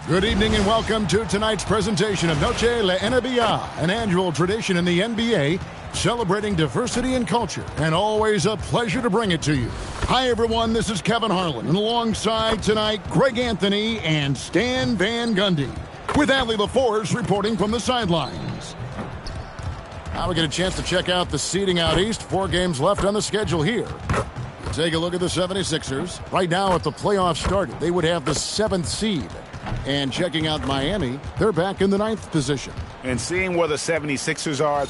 Good evening and welcome to tonight's presentation of Noche la NBA, an annual tradition in the NBA celebrating diversity and culture, and always a pleasure to bring it to you. Hi everyone, this is Kevin Harlan, and alongside tonight, Greg Anthony and Stan Van Gundy, with Adley LaForce reporting from the sidelines. Now we get a chance to check out the seeding out east. 4 games left on the schedule here. Take a look at the 76ers. Right now, if the playoffs started, they would have the 7th seed. And checking out Miami, they're back in the 9th position. And seeing where the 76ers are,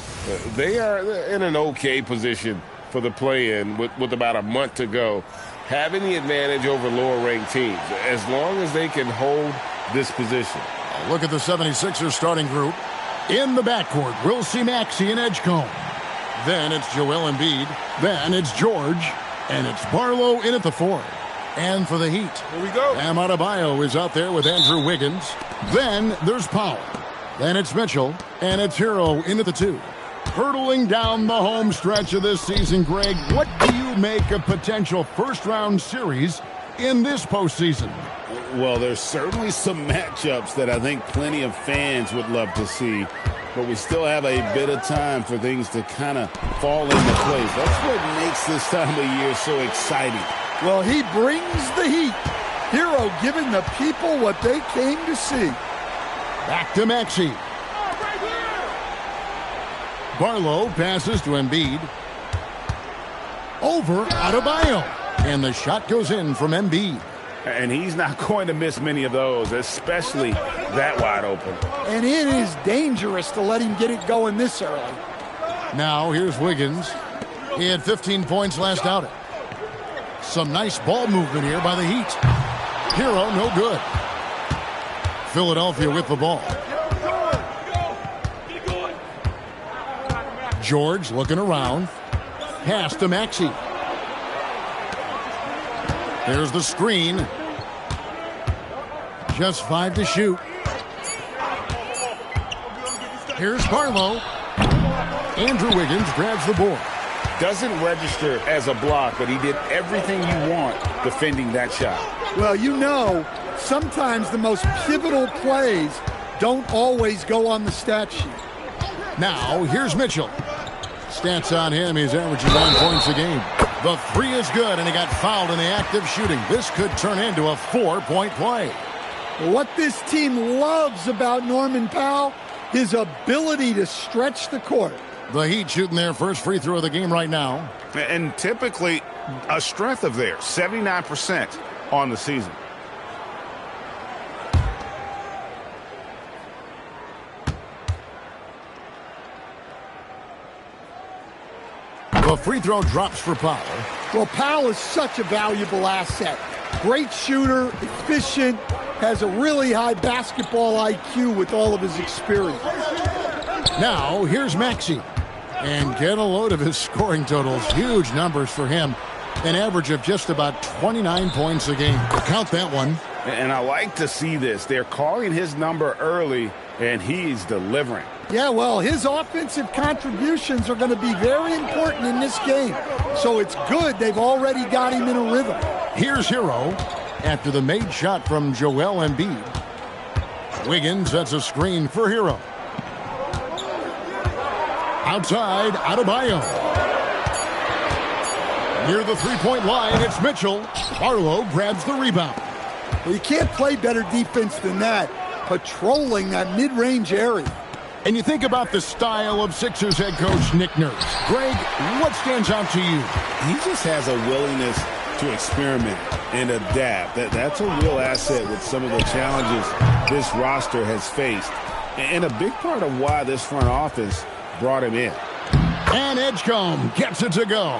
they are in an okay position for the play-in with about a month to go, having the advantage over lower-ranked teams, as long as they can hold this position. Look at the 76ers starting group. In the backcourt, we'll see Maxey and Edgecombe. Then it's Joel Embiid. Then it's George. And it's Barlow in at the 4. And for the Heat, here we go. Bam Adebayo is out there with Andrew Wiggins. Then there's Powell. Then it's Mitchell. And it's Hero in at the 2. Hurtling down the home stretch of this season, Greg, what do you make of potential first-round series in this postseason? Well, there's certainly some matchups that I think plenty of fans would love to see. But we still have a bit of time for things to kind of fall into place. That's what makes this time of year so exciting. Well, he brings the heat. Hero giving the people what they came to see. Back to Maxey. Barlow passes to Embiid. Over Adebayo. And the shot goes in from Embiid. And he's not going to miss many of those, especially that wide open. And it is dangerous to let him get it going this early. Now here's Wiggins. He had 15 points last outing. Some nice ball movement here by the Heat. Hero, no good. Philadelphia with the ball. George looking around. Pass to Maxey. There's the screen. Just 5 to shoot. Here's Barlow. Andrew Wiggins grabs the board. Doesn't register as a block, but he did everything you want defending that shot. Well, you know, sometimes the most pivotal plays don't always go on the stat sheet. Now, here's Mitchell. Stats on him, he's averaging 9 points a game. The 3 is good, and he got fouled in the act of shooting. This could turn into a 4-point play. What this team loves about Norman Powell, his ability to stretch the court. The Heat shooting their first free throw of the game right now. And typically a strength of theirs, 79% on the season. The free throw drops for Powell. Well, Powell is such a valuable asset. Great shooter, efficient, has a really high basketball IQ with all of his experience. Now, here's Maxey. And get a load of his scoring totals. Huge numbers for him. An average of just about 29 points a game. Count that one. And I like to see this. They're calling his number early, and he's delivering. Yeah, well, his offensive contributions are going to be very important in this game. So it's good they've already got him in a rhythm. Here's Hero after the made shot from Joel Embiid. Wiggins sets a screen for Hero. Outside, Adebayo. Near the three-point line, it's Mitchell. Barlow grabs the rebound. Well, you can't play better defense than that, patrolling that mid-range area. And you think about the style of Sixers head coach Nick Nurse. Greg, what stands out to you? He just has a willingness to experiment and adapt. That's a real asset with some of the challenges this roster has faced. And a big part of why this front office brought him in. And Edgecombe gets it to go.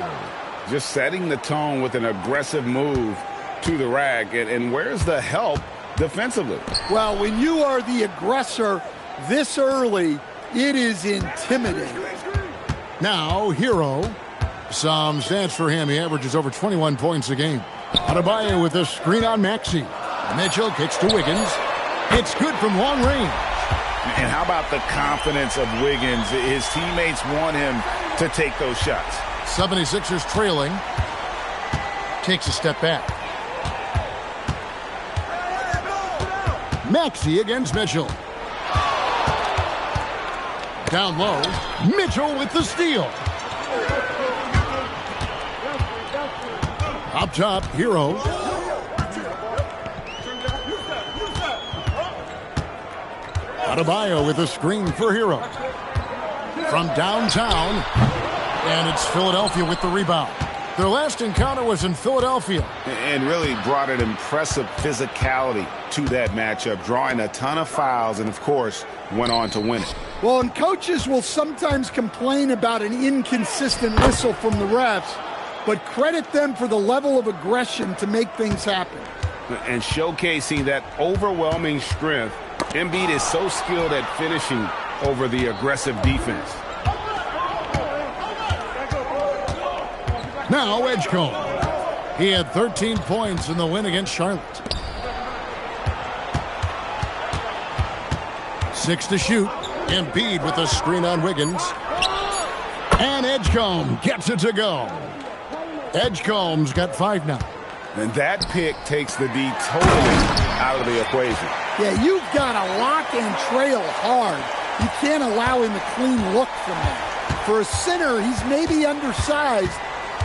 Just setting the tone with an aggressive move to the rack. And where's the help defensively? Well, when you are the aggressor this early, it is intimidating. Now, Hero. Some stats for him. He averages over 21 points a game. Adebayo with a screen on Maxey. Mitchell kicks to Wiggins. It's good from long range. And how about the confidence of Wiggins? His teammates want him to take those shots. 76ers trailing. Takes a step back. Maxey against Mitchell. Down low, Mitchell with the steal. Up top, Hero. Adebayo with a screen for Hero. From downtown, and it's Philadelphia with the rebound. Their last encounter was in Philadelphia. And really brought an impressive physicality to that matchup, drawing a ton of fouls and, of course, went on to win it. Well, and coaches will sometimes complain about an inconsistent whistle from the refs, but credit them for the level of aggression to make things happen. And showcasing that overwhelming strength, Embiid is so skilled at finishing over the aggressive defense. Now Edgecombe. He had 13 points in the win against Charlotte. 6 to shoot. Embiid with a screen on Wiggins. And Edgecombe gets it to go. Edgecombe's got 5 now. And that pick takes the D totally out of the equation. Yeah, you've got to lock and trail hard. You can't allow him a clean look from that. For a center, he's maybe undersized,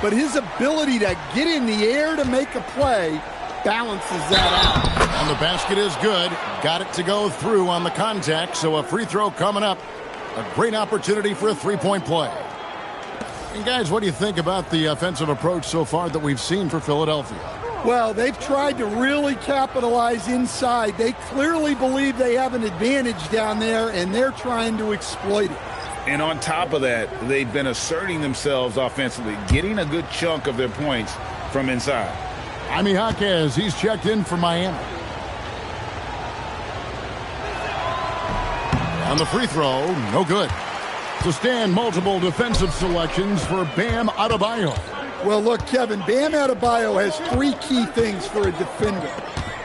but his ability to get in the air to make a play balances that out. And the basket is good. Got it to go through on the contact, so a free throw coming up. A great opportunity for a three-point play. And guys, what do you think about the offensive approach so far that we've seen for Philadelphia? Well, they've tried to really capitalize inside. They clearly believe they have an advantage down there, and they're trying to exploit it. And on top of that, they've been asserting themselves offensively, getting a good chunk of their points from inside. Jaime Jaquez, he's checked in for Miami. On the free throw, no good. To stand multiple defensive selections for Bam Adebayo. Well, look, Kevin, Bam Adebayo has 3 key things for a defender,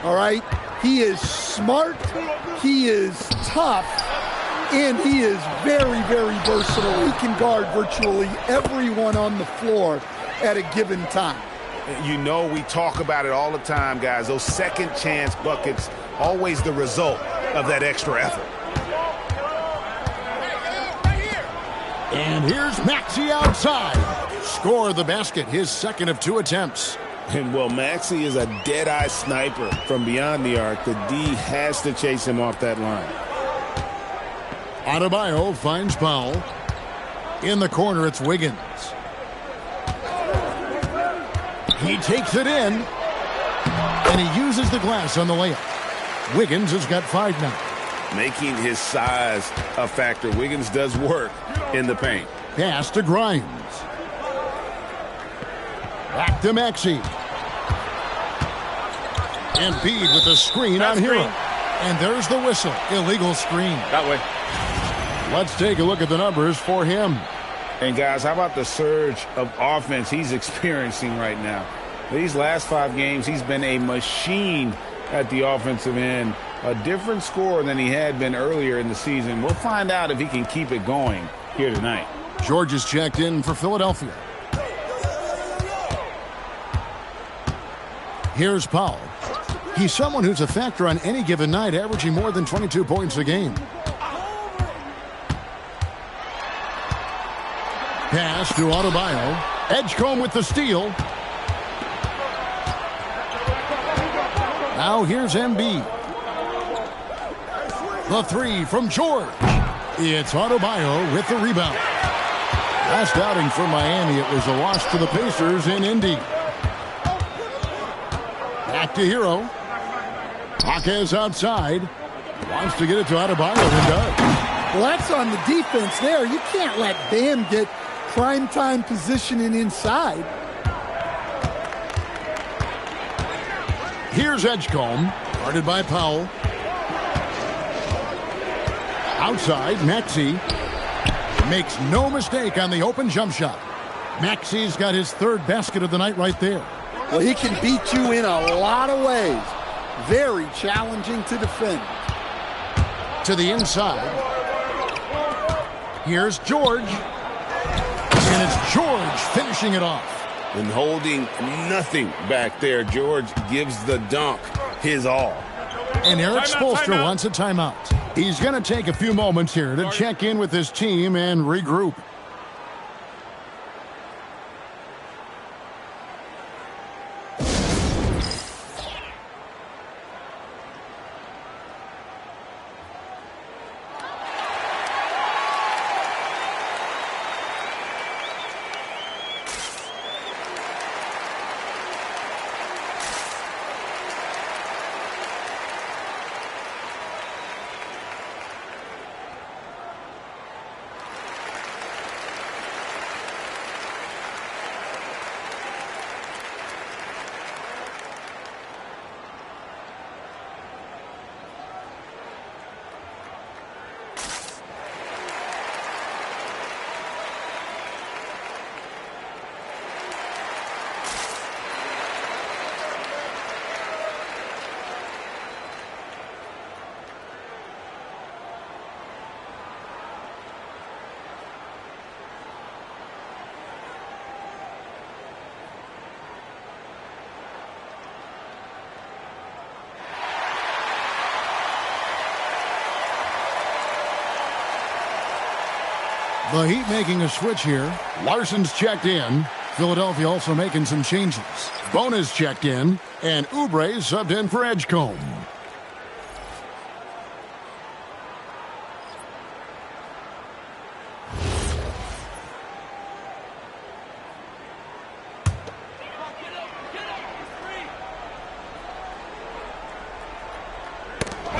all right? He is smart, he is tough, and he is very, very versatile. He can guard virtually everyone on the floor at a given time. You know, we talk about it all the time, guys. Those second chance buckets, always the result of that extra effort. And here's Maxey outside. Score the basket, his second of 2 attempts. And, well, Maxey is a dead-eye sniper from beyond the arc. The D has to chase him off that line. Adebayo finds Powell. In the corner, it's Wiggins. He takes it in. And he uses the glass on the layup. Wiggins has got 5 now. Making his size a factor. Wiggins does work in the paint. Pass to Grimes. Back to Maxey. Embiid with a screen on Hero. And there's the whistle. Illegal screen. That way. Let's take a look at the numbers for him. And, guys, how about the surge of offense he's experiencing right now? These last 5 games, he's been a machine at the offensive end. A different score than he had been earlier in the season. We'll find out if he can keep it going here tonight. George is checked in for Philadelphia. Here's Powell. He's someone who's a factor on any given night, averaging more than 22 points a game. Pass to Adebayo. Edgecombe with the steal. Now here's Embiid. The 3 from George. It's Adebayo with the rebound. Last outing for Miami, it was a loss to the Pacers in Indy. Back to Hero. Jaquez outside. Wants to get it to Adebayo and does. Well, that's on the defense there. You can't let Bam get primetime positioning inside. Here's Edgecombe. Guarded by Powell. Outside, Maxey makes no mistake on the open jump shot. Maxey's got his 3rd basket of the night right there. Well, he can beat you in a lot of ways. Very challenging to defend. To the inside. Here's George. And it's George finishing it off. And holding nothing back there, George gives the dunk his all. And Eric Spoelstra wants a timeout. He's going to take a few moments here to check in with his team and regroup. The Heat making a switch here. Larson's checked in. Philadelphia also making some changes. Bona's checked in. And Oubre subbed in for Edgecombe.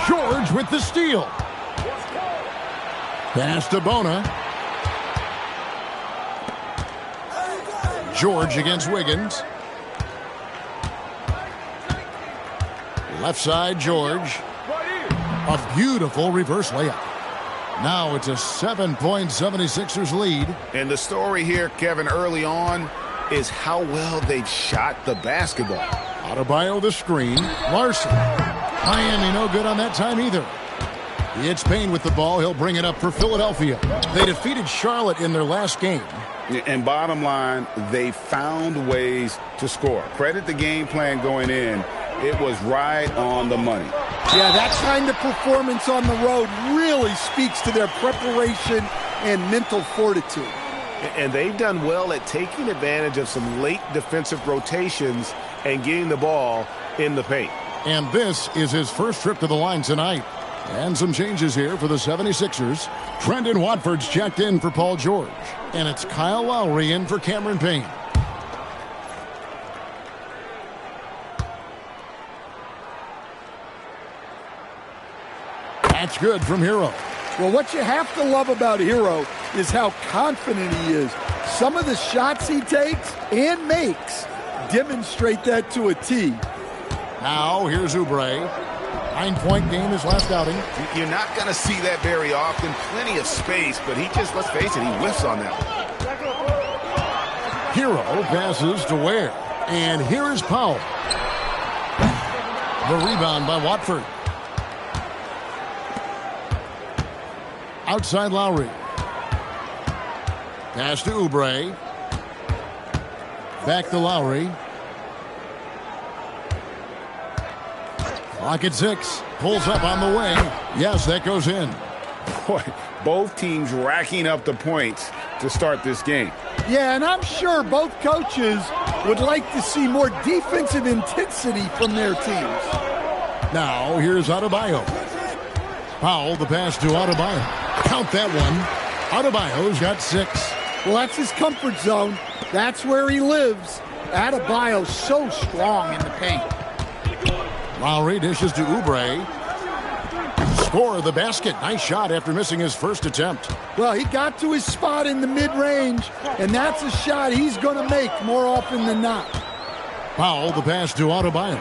George with the steal. Pass to Bona. George against Wiggins. Left side, George. A beautiful reverse layup. Now it's a 7-point 76ers lead. And the story here, Kevin, early on is how well they've shot the basketball. Adebayo the screen. Larson. Miami no good on that time either. It's Payne with the ball. He'll bring it up for Philadelphia. They defeated Charlotte in their last game. And bottom line, they found ways to score. Credit the game plan going in. It was right on the money. Yeah, that kind of performance on the road really speaks to their preparation and mental fortitude. And they've done well at taking advantage of some late defensive rotations and getting the ball in the paint. And this is his first trip to the line tonight. And some changes here for the 76ers. Trendon Watford's checked in for Paul George. And it's Kyle Lowry in for Cameron Payne. That's good from Hero. Well, what you have to love about Hero is how confident he is. Some of the shots he takes and makes demonstrate that to a T. Now here's Oubre. 9-point game his last outing. You're not going to see that very often. Plenty of space, but he just, let's face it, he whiffs on that one. Hero passes to Ware. And here is Powell. The rebound by Watford. Outside Lowry. Pass to Oubre. Back to Lowry. Clock at 6. Pulls up on the wing. Yes, that goes in. Boy, both teams racking up the points to start this game. Yeah, and I'm sure both coaches would like to see more defensive intensity from their teams. Now, here's Adebayo. Powell, the pass to Adebayo. Count that one. Adebayo's got 6. Well, that's his comfort zone. That's where he lives. Adebayo's so strong in the paint. Lowry dishes to Oubre. Score the basket. Nice shot after missing his first attempt. Well, he got to his spot in the mid-range, and that's a shot he's going to make more often than not. Powell, the pass to Adebayo.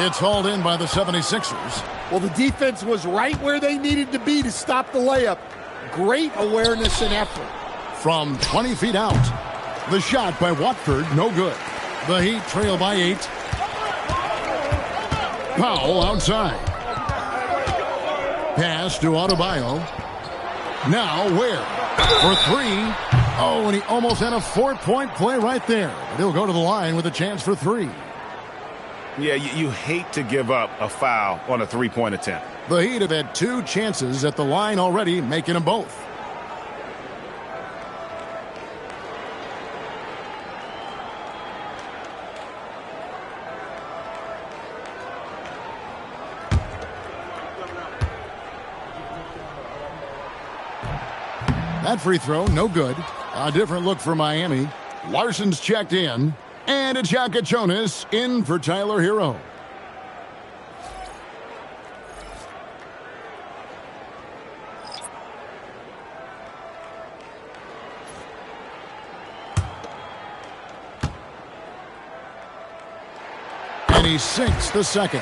It's hauled in by the 76ers. Well, the defense was right where they needed to be to stop the layup. Great awareness and effort. From 20 feet out. The shot by Watford, no good. The Heat trail by 8. Powell outside. Pass to Adebayo. Now Ware for 3. Oh, and he almost had a 4-point play right there. But he'll go to the line with a chance for 3. Yeah, you hate to give up a foul on a three-point attempt. The Heat have had 2 chances at the line already, making them both. That free throw, no good. A different look for Miami. Larson's checked in. And it's Jonas in for Tyler Hero. And he sinks the second.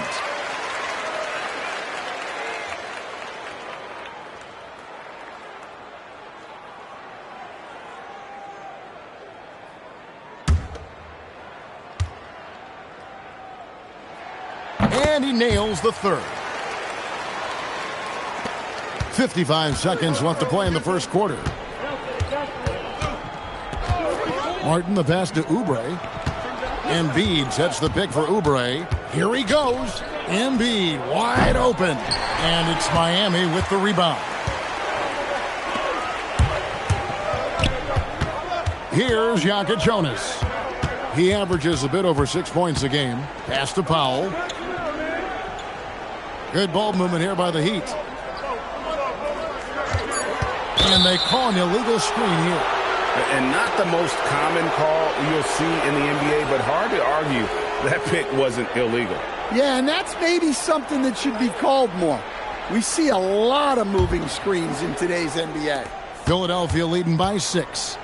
And he nails the third. 55 seconds left to play in the first quarter. Martin the pass to Oubre. Embiid sets the pick for Oubre. Here he goes. Embiid wide open. And it's Miami with the rebound. Here's Jonas. He averages a bit over 6 points a game. Pass to Powell. Good ball movement here by the Heat. And they call an illegal screen here. And not the most common call you'll see in the NBA, but hard to argue that pick wasn't illegal. Yeah, and that's maybe something that should be called more. We see a lot of moving screens in today's NBA. Philadelphia leading by 6.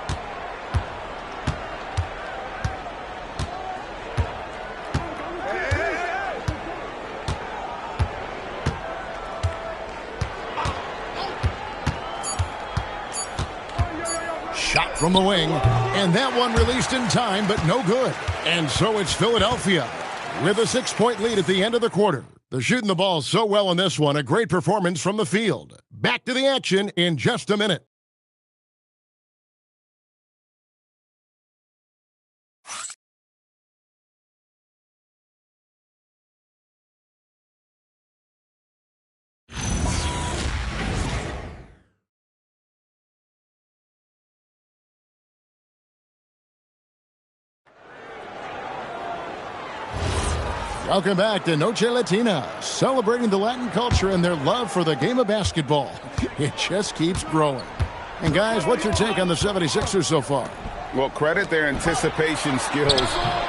Shot from the wing, and that one released in time, but no good. And so it's Philadelphia with a 6-point lead at the end of the quarter. They're shooting the ball so well in this one, a great performance from the field. Back to the action in just a minute. Welcome back to Noche Latina, celebrating the Latin culture and their love for the game of basketball. It just keeps growing. And guys, what's your take on the 76ers so far? Well, credit their anticipation skills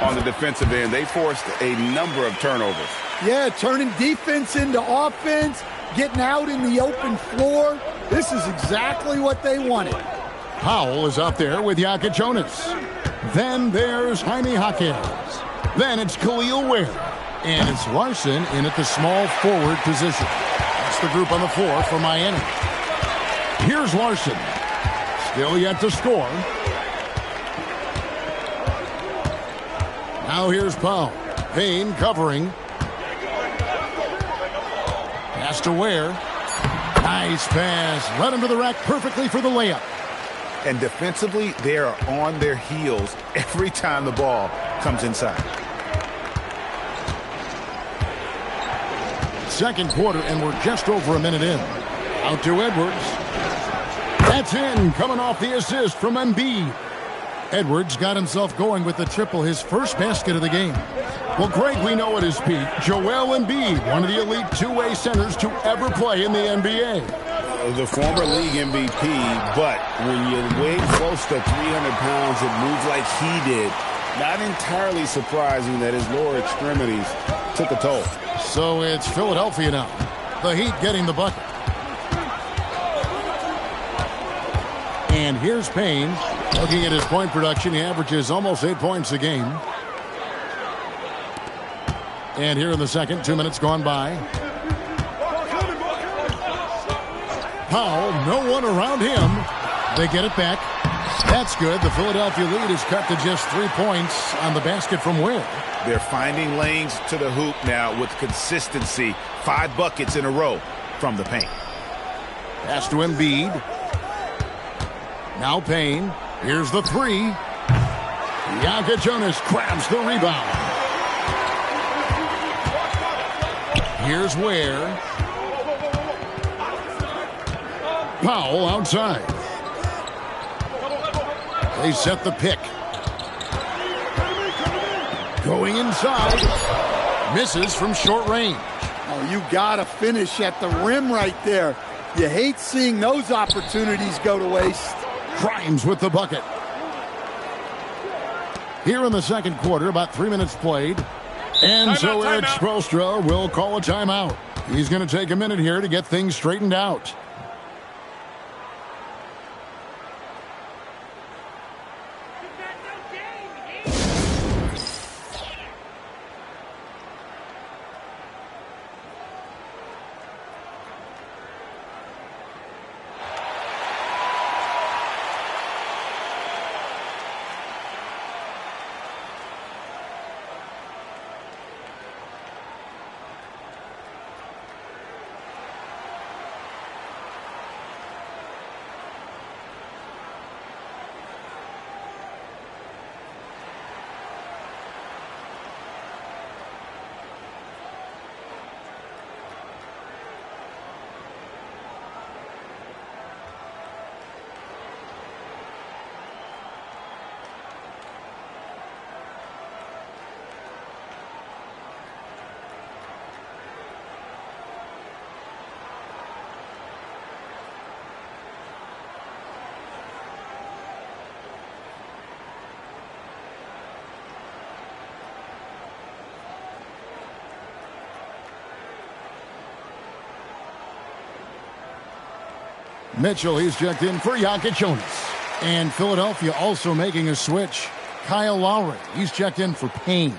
on the defensive end. They forced a number of turnovers. Yeah, turning defense into offense, getting out in the open floor. This is exactly what they wanted. Powell is up there with Jonas. Then there's Jaime Jaquez. Then it's Khalil Ware. And it's Larson in at the small forward position. That's the group on the floor for Miami. Here's Larson. Still yet to score. Now here's Powell. Payne covering. Pass to Ware. Nice pass. Led him to the rack perfectly for the layup. And defensively, they are on their heels every time the ball comes inside. Second quarter, and we're just over a minute in. Out to Edwards. That's in, coming off the assist from Embiid. Edwards got himself going with the triple, his first basket of the game. Well, Greg, we know at his peak, Joel Embiid, one of the elite two-way centers to ever play in the NBA. The former league MVP, but when you weigh close to 300 pounds and move like he did, not entirely surprising that his lower extremities took a toll. So it's Philadelphia now. The Heat getting the bucket. And here's Payne. Looking at his point production, he averages almost 8 points a game. And here in the second, 2 minutes gone by. Powell, no one around him. They get it back. That's good. The Philadelphia lead is cut to just 3 points on the basket from Ware. They're finding lanes to the hoop now with consistency. 5 buckets in a row from the paint. Pass to Embiid. Now Payne. Here's the three. Jonas grabs the rebound. Here's Ware. Powell outside. They set the pick. Going inside. Misses from short range. Oh, you got to finish at the rim right there. You hate seeing those opportunities go to waste. Grimes with the bucket. Here in the second quarter, about 3 minutes played. And so Eric Spoelstra will call a timeout. He's going to take a minute here to get things straightened out. Mitchell, he's checked in for Jonas. And Philadelphia also making a switch. Kyle Lowry, he's checked in for Payne.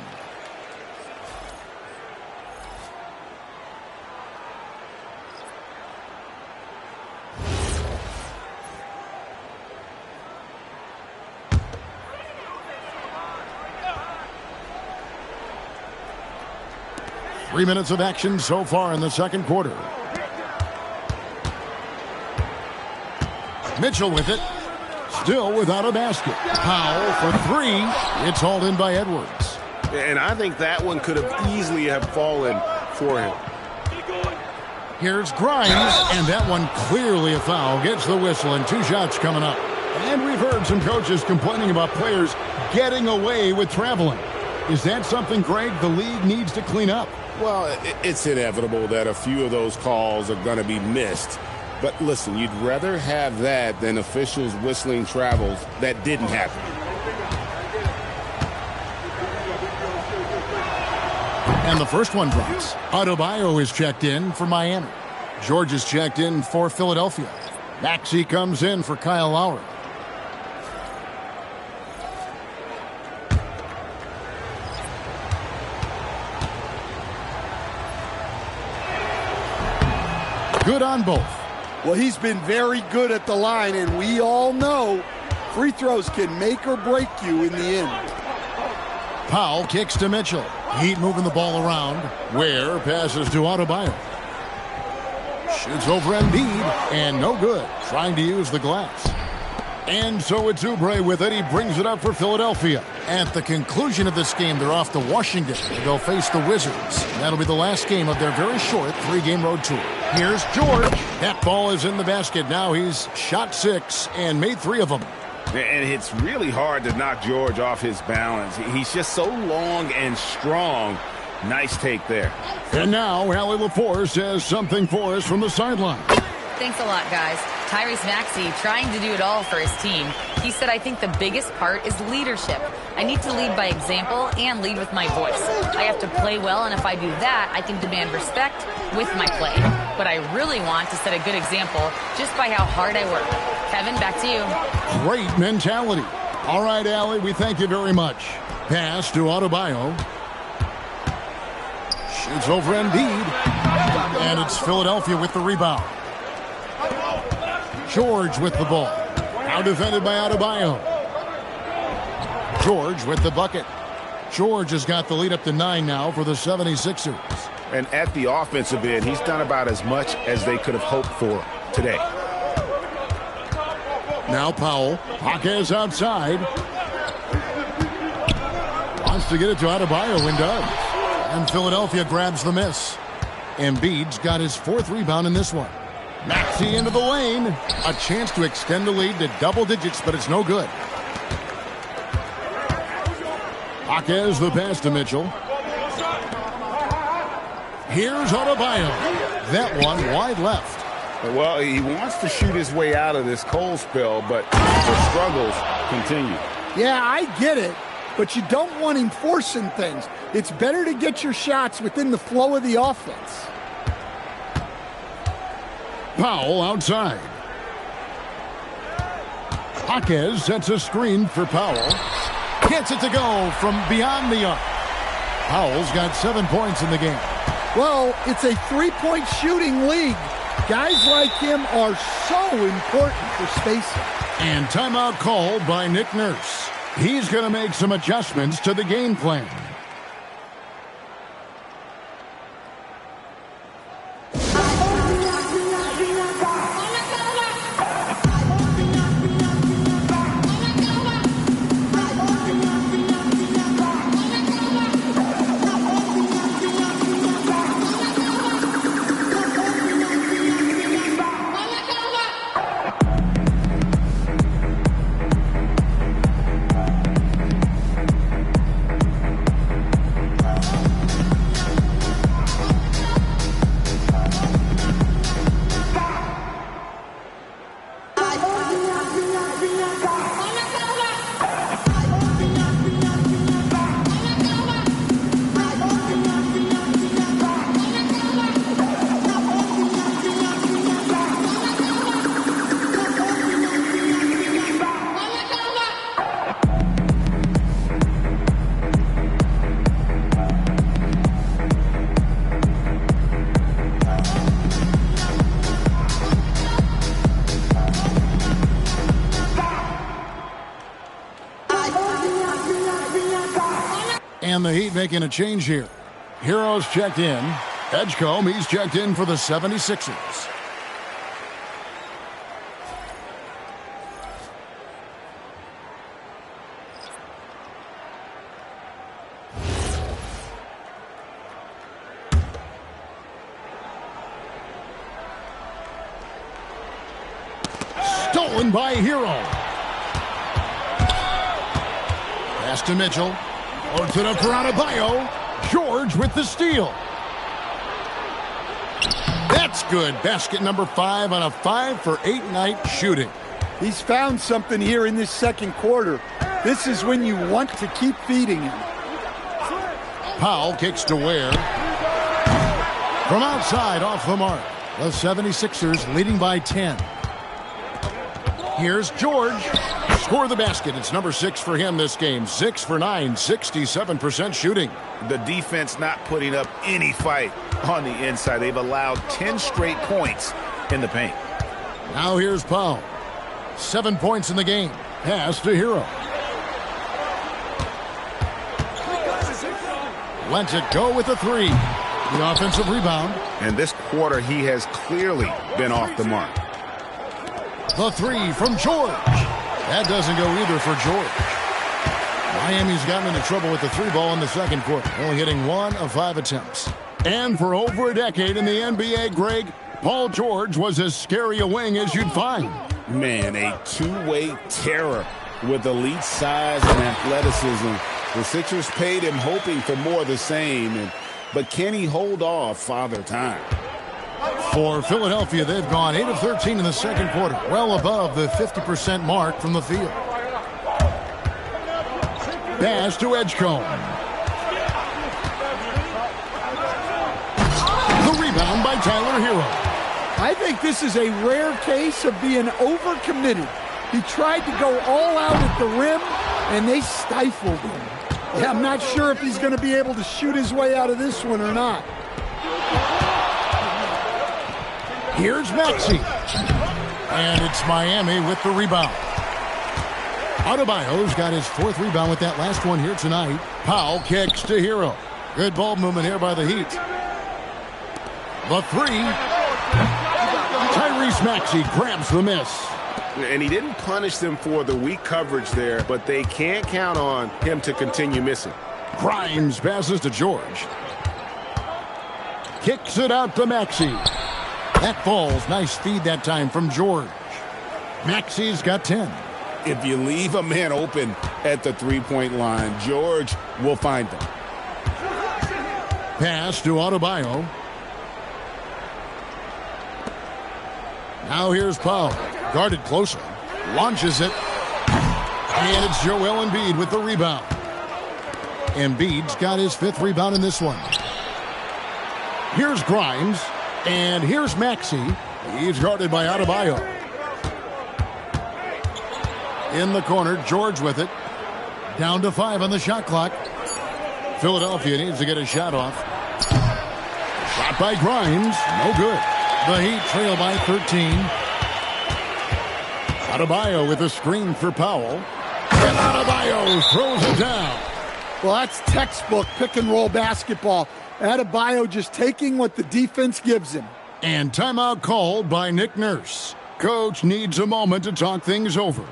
Three minutes of action so far in the second quarter. Mitchell with it. Still without a basket. Powell for three. It's hauled in by Edwards. And I think that one could have easily have fallen for him. Here's Grimes, and that one clearly a foul. Gets the whistle, and 2 shots coming up. And we've heard some coaches complaining about players getting away with traveling. Is that something, Greg, the league needs to clean up? Well, it's inevitable that a few of those calls are going to be missed. But listen, you'd rather have that than officials whistling travels that didn't happen. And the first one drops. Adebayo is checked in for Miami. George is checked in for Philadelphia. Maxey comes in for Kyle Lowry. Good on both. Well, he's been very good at the line, and we all know free throws can make or break you in the end. Powell kicks to Mitchell. Heat moving the ball around. Ware passes to Adebayo. Shoots over Embiid, and no good. Trying to use the glass. And so it's Oubre with it. He brings it up for Philadelphia. At the conclusion of this game, they're off to Washington. They'll face the Wizards. That'll be the last game of their very short 3-game road tour. Here's George. That ball is in the basket. Now he's shot 6 and made 3 of them. And it's really hard to knock George off his balance. He's just so long and strong. Nice take there. And now Allie LaForce has something for us from the sideline. Thanks a lot, guys. Tyrese Maxey trying to do it all for his team. He said, I think the biggest part is leadership. I need to lead by example and lead with my voice. I have to play well, and if I do that, I can demand respect with my play. But I really want to set a good example just by how hard I work. Kevin, back to you. Great mentality. All right, Allie, we thank you very much. Pass to Adebayo. Shoots over Embiid. And it's Philadelphia with the rebound. George with the ball. Now defended by Adebayo. George with the bucket. George has got the lead up to 9 now for the 76ers. And at the offensive end, he's done about as much as they could have hoped for today. Now Powell. Jaquez outside. Wants to get it to Adebayo and does. And Philadelphia grabs the miss. Embiid's got his 4th rebound in this one. Maxey into the lane. A chance to extend the lead to double digits, but it's no good. Jaquez the pass to Mitchell. Here's Adebayo. That one wide left. Well, he wants to shoot his way out of this cold spell, but the struggles continue. Yeah, I get it, but you don't want him forcing things. It's better to get your shots within the flow of the offense. Powell outside. Jaquez sets a screen for Powell. Gets it to go from beyond the arc. Powell's got 7 points in the game. Well, it's a 3-point shooting league. Guys like him are so important for spacing. And timeout called by Nick Nurse. He's going to make some adjustments to the game plan. And the Heat making a change here. Heroes checked in. Edgecombe, he's checked in for the 76ers. Stolen by Hero. Pass to Mitchell. Loads it up for Adebayo. George with the steal. That's good. Basket number 5 on a 5-for-8 night shooting. He's found something here in this second quarter. This is when you want to keep feeding him. Powell kicks to Ware. From outside, off the mark. The 76ers leading by 10. Here's George. Score the basket. It's number 6 for him this game. 6 for 9, 67% shooting. The defense not putting up any fight on the inside. They've allowed 10 straight points in the paint. Now here's Powell. 7 points in the game. Pass to Hero. Lets it go with a 3. The offensive rebound. And this quarter, he has clearly been off the mark. The 3 from George. That doesn't go either for George. Miami's gotten into trouble with the 3-ball in the second quarter, only hitting 1 of 5 attempts. And for over a decade in the NBA, Greg, Paul George was as scary a wing as you'd find. Man, a two-way terror with elite size and athleticism. The Sixers paid him hoping for more of the same, but can he hold off Father Time? For Philadelphia, they've gone 8 of 13 in the second quarter, well above the 50% mark from the field. Pass to Edgecombe. The rebound by Tyler Hero. I think this is a rare case of being overcommitted. He tried to go all out at the rim, and they stifled him. Yeah, I'm not sure if he's going to be able to shoot his way out of this one or not. Here's Maxey. And it's Miami with the rebound. Adebayo's got his 4th rebound with that last one here tonight. Powell kicks to Hero. Good ball movement here by the Heat. The 3. Tyrese Maxey grabs the miss. And he didn't punish them for the weak coverage there, but they can't count on him to continue missing. Grimes passes to George. Kicks it out to Maxey. That falls. Nice feed that time from George. Maxey's got 10. If you leave a man open at the three-point line, George will find them. Pass to Adebayo. Now here's Powell. Guarded closely. Launches it. And it's Joel Embiid with the rebound. Embiid's got his 5th rebound in this one. Here's Grimes. And here's Maxey. He's guarded by Adebayo. In the corner, George with it. Down to 5 on the shot clock. Philadelphia needs to get a shot off. Shot by Grimes. No good. The Heat trail by 13. Adebayo with a screen for Powell. And Adebayo throws it down. Well, that's textbook pick-and-roll basketball. Adebayo just taking what the defense gives him. And timeout called by Nick Nurse. Coach needs a moment to talk things over.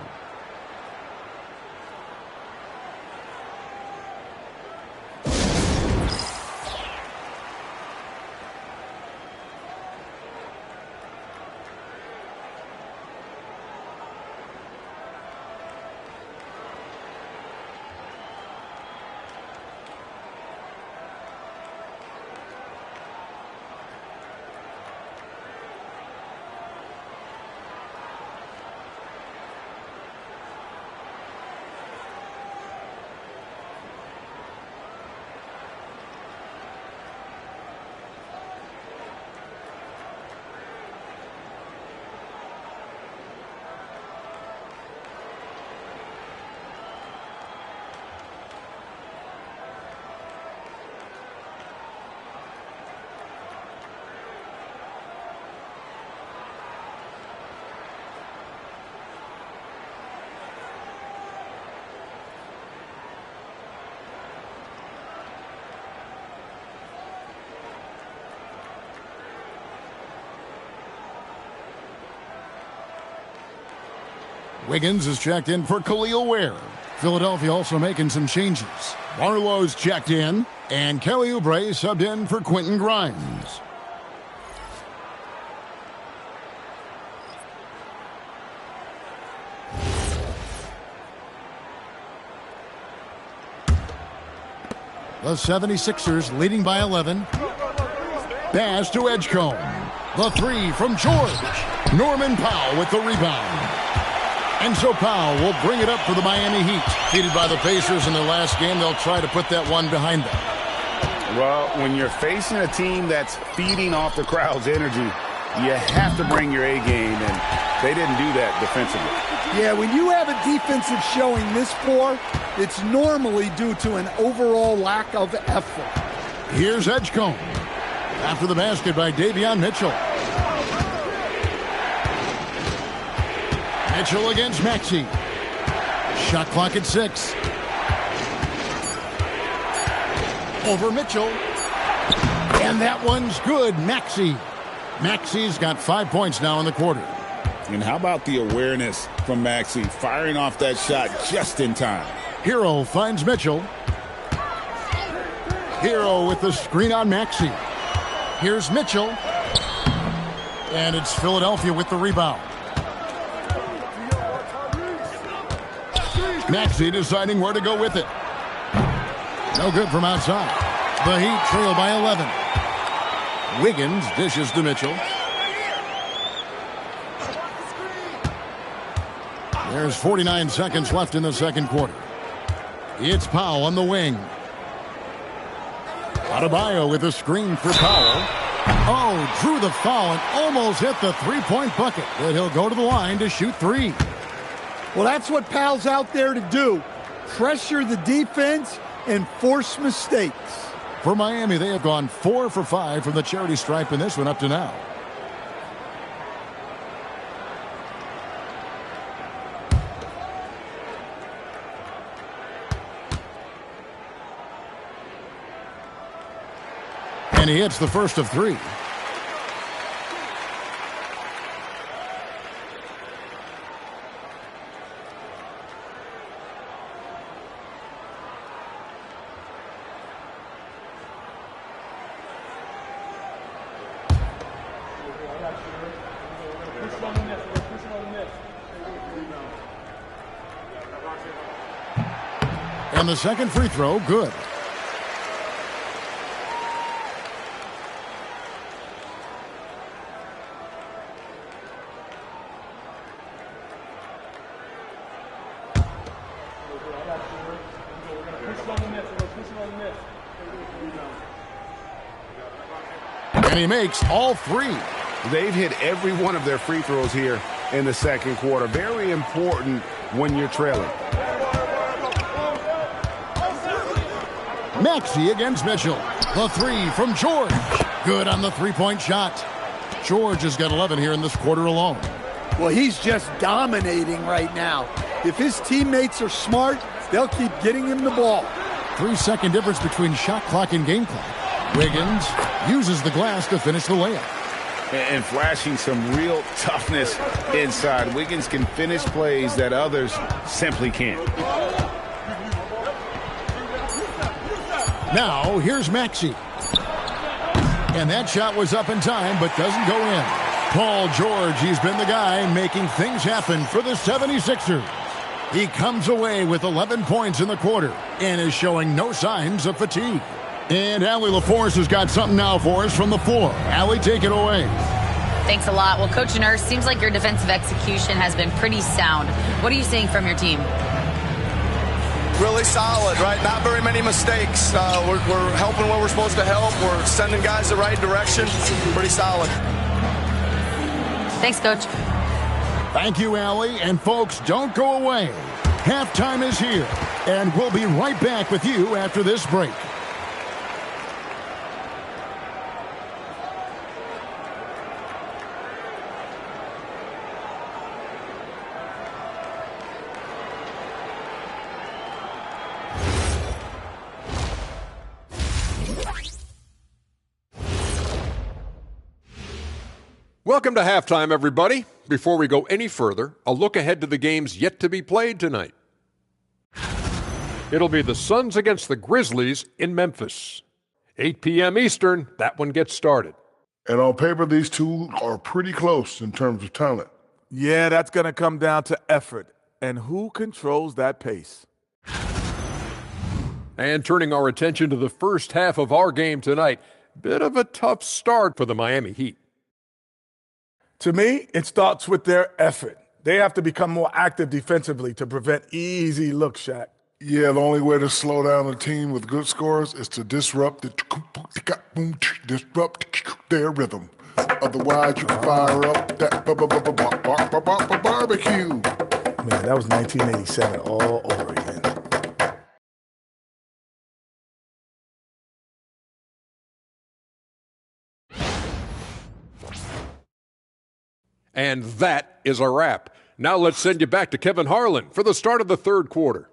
Wiggins is checked in for Khalil Ware. Philadelphia also making some changes. Barlow's checked in, and Kelly Oubre subbed in for Quentin Grimes. The 76ers leading by 11. Pass to Edgecombe. The 3 from George. Norman Powell with the rebound. And so Powell will bring it up for the Miami Heat. Defeated by the Pacers in their last game, they'll try to put that one behind them. Well, when you're facing a team that's feeding off the crowd's energy, you have to bring your A game, and they didn't do that defensively. Yeah, when you have a defensive showing this poor, it's normally due to an overall lack of effort. Here's Edgecombe. After the basket by Davion Mitchell. Mitchell against Maxey. Shot clock at 6. Over Mitchell. And that one's good. Maxey. Maxey's got 5 points now in the quarter. And how about the awareness from Maxey, firing off that shot just in time. Hero finds Mitchell. Hero with the screen on Maxey. Here's Mitchell. And it's Philadelphia with the rebound. Maxey deciding where to go with it. No good from outside. The Heat trail by 11. Wiggins dishes to Mitchell. There's 49 seconds left in the second quarter. It's Powell on the wing. Adebayo with a screen for Powell. Oh, drew the foul and almost hit the three-point bucket. But he'll go to the line to shoot 3. Well, that's what Powell's out there to do. Pressure the defense and force mistakes. For Miami, they have gone 4 for 5 from the charity stripe in this one up to now. And he hits the first of 3. And the second free throw, good. And he makes all three. They've hit every one of their free throws here in the second quarter. Very important when you're trailing. Maxey against Mitchell. The three from George. Good on the three-point shot. George has got 11 here in this quarter alone. Well, he's just dominating right now. If his teammates are smart, they'll keep getting him the ball. 3-second difference between shot clock and game clock. Wiggins uses the glass to finish the layup. And flashing some real toughness inside. Wiggins can finish plays that others simply can't. Now, here's Maxey. And that shot was up in time, but doesn't go in. Paul George, he's been the guy making things happen for the 76ers. He comes away with 11 points in the quarter and is showing no signs of fatigue. And Allie LaForce has got something now for us from the floor. Allie, take it away. Thanks a lot. Well, Coach Nurse, seems like your defensive execution has been pretty sound. What are you seeing from your team? Really solid, right? Not very many mistakes. We're helping where we're supposed to help. We're sending guys the right direction. Pretty solid. Thanks, Coach. Thank you, Allie. And folks, don't go away. Halftime is here, and we'll be right back with you after this break. Welcome to halftime, everybody. Before we go any further, a look ahead to the games yet to be played tonight. It'll be the Suns against the Grizzlies in Memphis. 8 p.m. Eastern, that one gets started. And on paper, these two are pretty close in terms of talent. Yeah, that's going to come down to effort and who controls that pace. And turning our attention to the first half of our game tonight, bit of a tough start for the Miami Heat. To me, it starts with their effort. They have to become more active defensively to prevent easy looks, Shaq. Yeah, the only way to slow down a team with good scores is to disrupt their rhythm. Otherwise, you can fire up that barbecue. Man, that was 1987 all over again. And that is a wrap. Now let's send you back to Kevin Harlan for the start of the third quarter.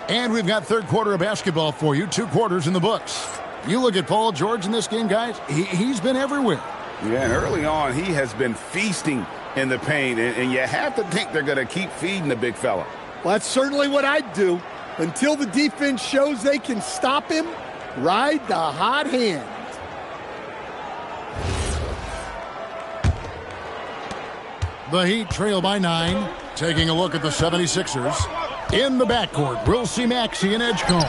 And we've got third quarter of basketball for you, 2 quarters in the books. You look at Paul George in this game, guys, he's been everywhere. Yeah, and early on, he has been feasting in the paint, and you have to think they're going to keep feeding the big fella. Well, that's certainly what I'd do. Until the defense shows they can stop him, ride the hot hand. The Heat trail by 9. Taking a look at the 76ers. In the backcourt, we'll see Maxey and Edgecombe.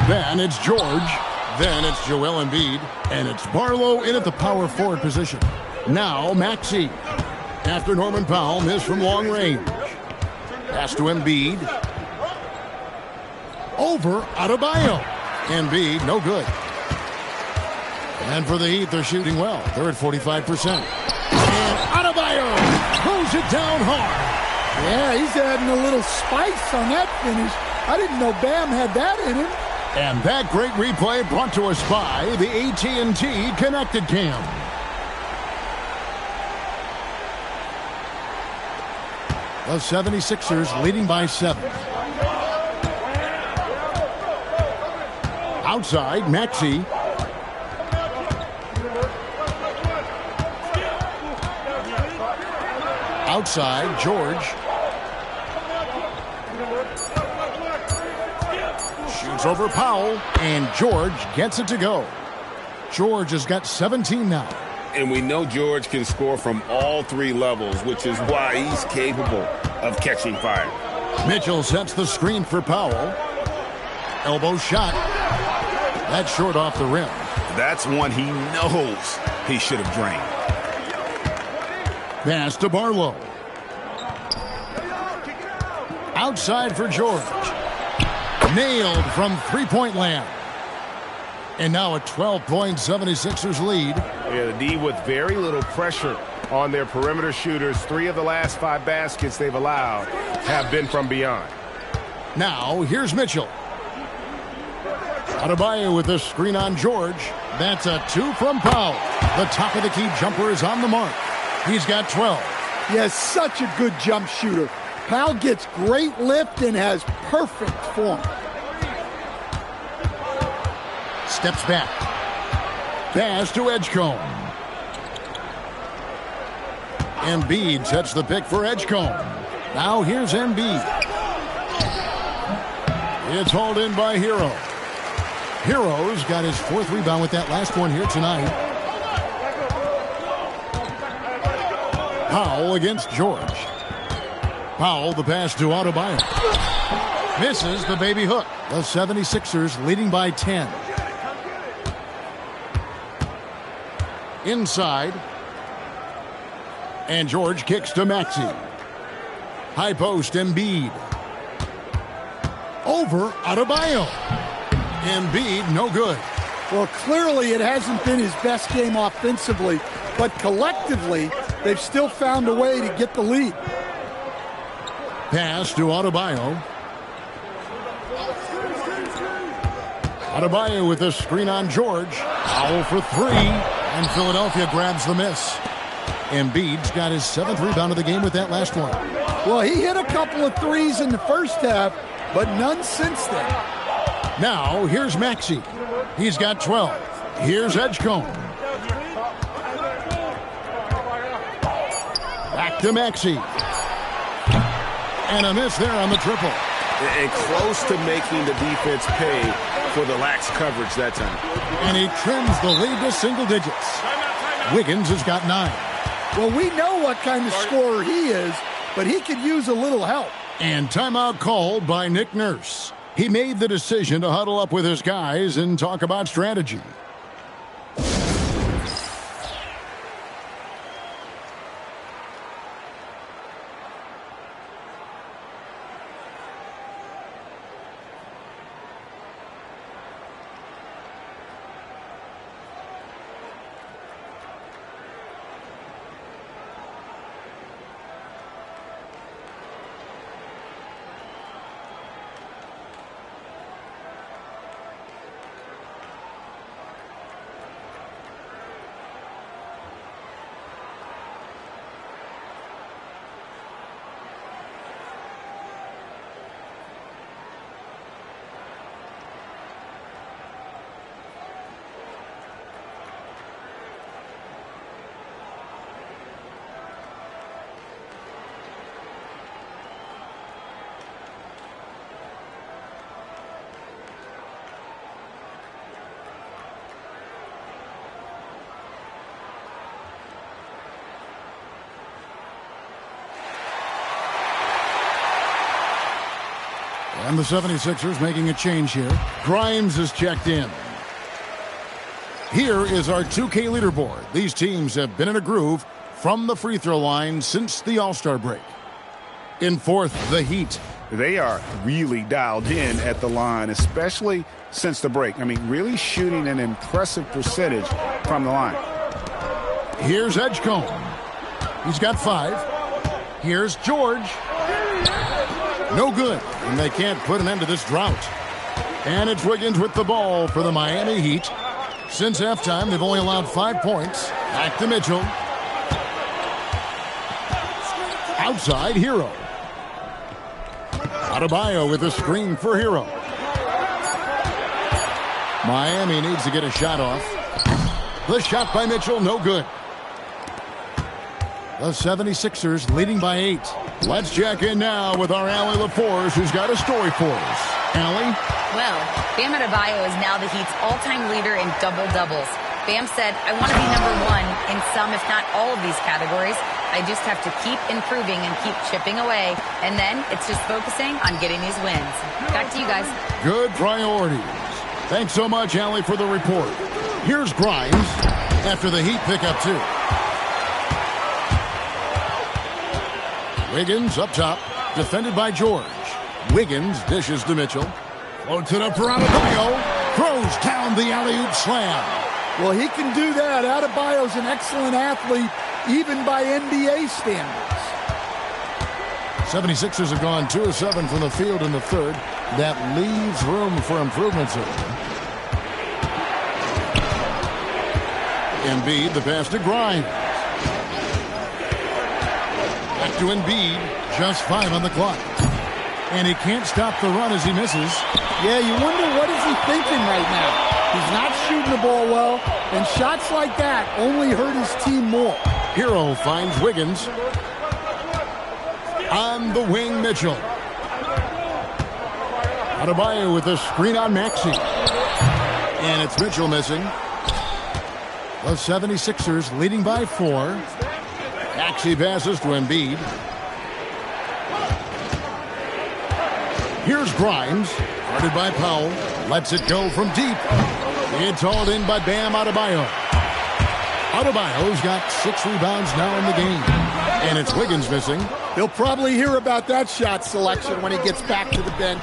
Then it's George. Then it's Joel Embiid. And it's Barlow in at the power forward position. Now Maxey. After Norman Powell missed from long range. Pass to Embiid. Over Adebayo. Embiid, no good. And for the Heat, they're shooting well. They're at 45%. And Adebayo throws it down hard. Yeah, he's adding a little spice on that finish. I didn't know Bam had that in him. And that great replay brought to us by the AT&T Connected Cam. The 76ers leading by 7. Outside, Maxey. Outside, George. Shoots over Powell, and George gets it to go. George has got 17 now. And we know George can score from all three levels, which is why he's capable of catching fire. Mitchell sets the screen for Powell. Elbow shot. That's short off the rim. That's one he knows he should have drained. Pass to Barlow. Outside for George. Nailed from three-point land. And now a 12-point 76ers lead. Yeah, the D with very little pressure on their perimeter shooters. 3 of the last 5 baskets they've allowed have been from beyond. Now, here's Mitchell. Adebayo with the screen on George. That's a 2 from Powell. The top of the key jumper is on the mark. He's got 12. He has such a good jump shooter. Powell gets great lift and has perfect form. Steps back. Pass to Edgecombe. Embiid sets the pick for Edgecombe. Now here's Embiid. It's hauled in by Hero. Hero's got his 4th rebound with that last one here tonight. Powell against George. Powell, the pass to Adebayo. Misses the baby hook. The 76ers leading by 10. Inside. And George kicks to Maxey. High post, Embiid. Over Adebayo. Embiid, no good. Well, clearly it hasn't been his best game offensively, but collectively, they've still found a way to get the lead. Pass to Adebayo. Adebayo with the screen on George. Foul for 3, and Philadelphia grabs the miss. Embiid's got his 7th rebound of the game with that last one. Well, he hit a couple of threes in the first half, but none since then. Now, here's Maxey. He's got 12. Here's Edgecombe. Back to Maxey. And a miss there on the triple. And close to making the defense pay for the lax coverage that time. And he trims the lead to single digits. Wiggins has got 9. Well, we know what kind of scorer he is, but he could use a little help. And timeout called by Nick Nurse. He made the decision to huddle up with his guys and talk about strategy. And the 76ers making a change here. Grimes is checked in. Here is our 2K leaderboard. These teams have been in a groove from the free throw line since the All-Star break. In 4th, the Heat. They are really dialed in at the line, especially since the break. I mean, really shooting an impressive percentage from the line. Here's Edgecombe. He's got 5. Here's George. No good, and they can't put an end to this drought. And it's Wiggins with the ball for the Miami Heat. Since halftime, they've only allowed 5 points. Back to Mitchell. Outside, Hero. Adebayo with the screen for Hero. Miami needs to get a shot off. The shot by Mitchell, no good. The 76ers leading by 8. Let's check in now with our Allie LaForce, who's got a story for us. Allie? Well, Bam Adebayo is now the Heat's all-time leader in double-doubles. Bam said, I want to be number one in some, if not all of these categories. I just have to keep improving and keep chipping away. And then it's just focusing on getting these wins. Back to you guys. Good priorities. Thanks so much, Allie, for the report. Here's Grimes after the Heat pick up 2. Wiggins up top, defended by George. Wiggins dishes to Mitchell. Floats it up for Adebayo. Throws down the alley-oop slam. Well, he can do that. Adebayo's an excellent athlete, even by NBA standards. 76ers have gone 2 of 7 from the field in the third. That leaves room for improvements here. Embiid, the pass to Grimes. Back to Embiid, just 5 on the clock. And he can't stop the run as he misses. Yeah, you wonder what is he thinking right now. He's not shooting the ball well, and shots like that only hurt his team more. Hero finds Wiggins. On the wing, Mitchell. Adebayo with a screen on Maxey. And it's Mitchell missing. The 76ers leading by 4. Maxey passes to Embiid. Here's Grimes, guarded by Powell. Lets it go from deep. It's hauled in by Bam Adebayo. Adebayo's got 6 rebounds now in the game. And it's Wiggins missing. He'll probably hear about that shot selection when he gets back to the bench.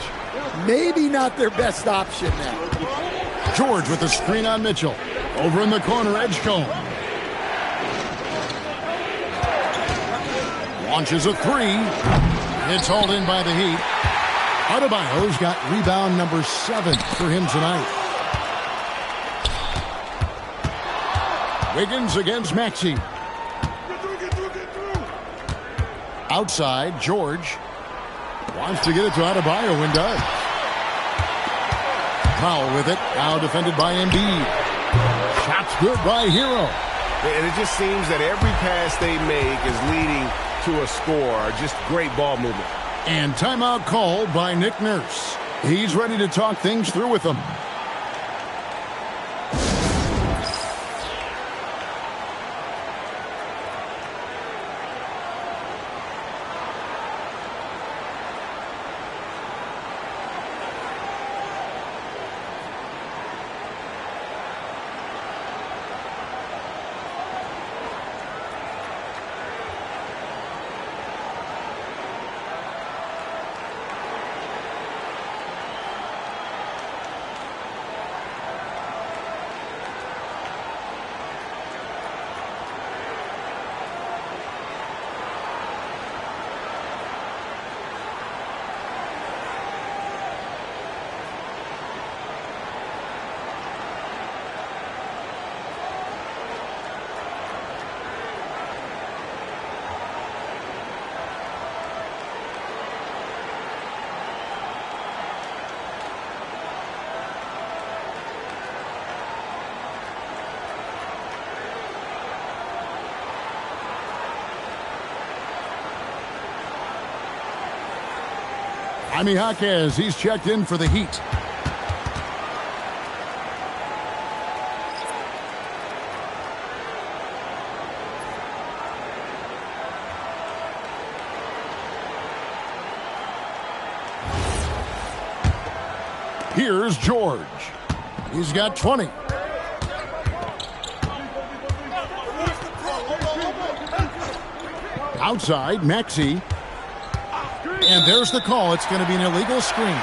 Maybe not their best option now. George with the screen on Mitchell. Over in the corner, Edgecombe. Launches a 3. It's hauled in by the Heat. Adebayo's got rebound number 7 for him tonight. Wiggins against Maxey. Outside, George wants to get it to Adebayo and does. Powell with it, now defended by Embiid. Shots good by Hero. And it just seems that every pass they make is leading to a score. Just great ball movement. And timeout called by Nick Nurse. He's ready to talk things through with them. Jaime Jaquez, he's checked in for the Heat. Here's George. He's got 20. Outside, Maxey. And there's the call. It's going to be an illegal screen.